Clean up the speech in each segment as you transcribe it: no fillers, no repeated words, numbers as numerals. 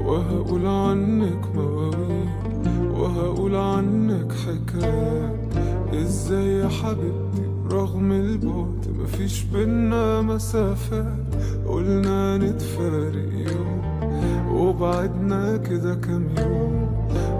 وهقول عنك مواويل، وهقول عنك حكايات. ازاي يا حبيبتي رغم البعد مفيش بينا مسافات؟ قلنا نتفارق يوم وبعدنا كده كام يوم،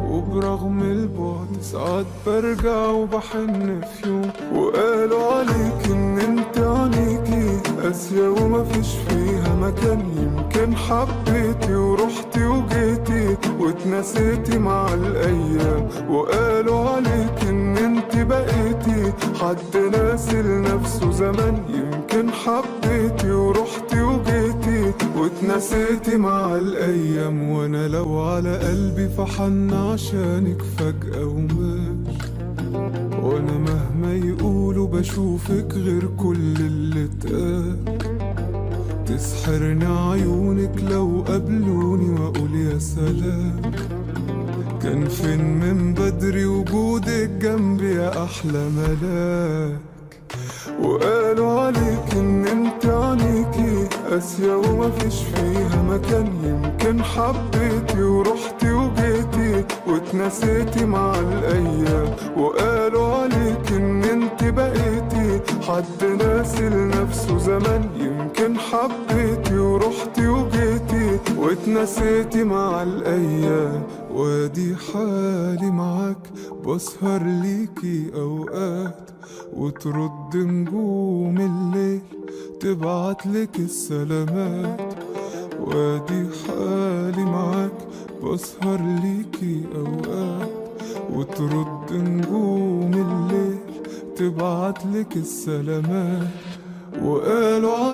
وبرغم البعد ساعات برجع وبحن في يوم. وقالوا عليك ان انت عينيكي قاسية ومفيش فيها مكان، يمكن حبيتي ورحتي وجيتي واتنسيتي مع الايام. وقالوا عليك ان انت بقيتي حد ناسي لنفسه زمان، يمكن حبيتي ورحتي وجيتي واتنسيتي مع الايام. وانا لو على قلبي فحن عشانك فجأة ومات، وانا مهما يقولوا بشوفك غير كل اللي اتقال. تسحرني عيونك لو قابلوني واقول يا سلام، كان فين من بدري وجودك جنبي يا احلى ملاك. وقالوا عليك ان انت عينيكي قاسية ومفيش فيها مكان، يمكن حبيتي ورحتي وجيتي واتنسيتي مع الايام. وقالوا عليك ان انت بقيتي حد ناسي لنفسه زمان، يمكن حبيتي ورحتي وجيتي واتنسيتي مع الايام. وادي حالي معاك بسهر ليكي اوقات، وترد نجوم الليل تبعتلك السلامات. وادي حالي معاك بسهر ليكي اوقات، وترد نجوم الليل تبعتلك السلامات. وقالوا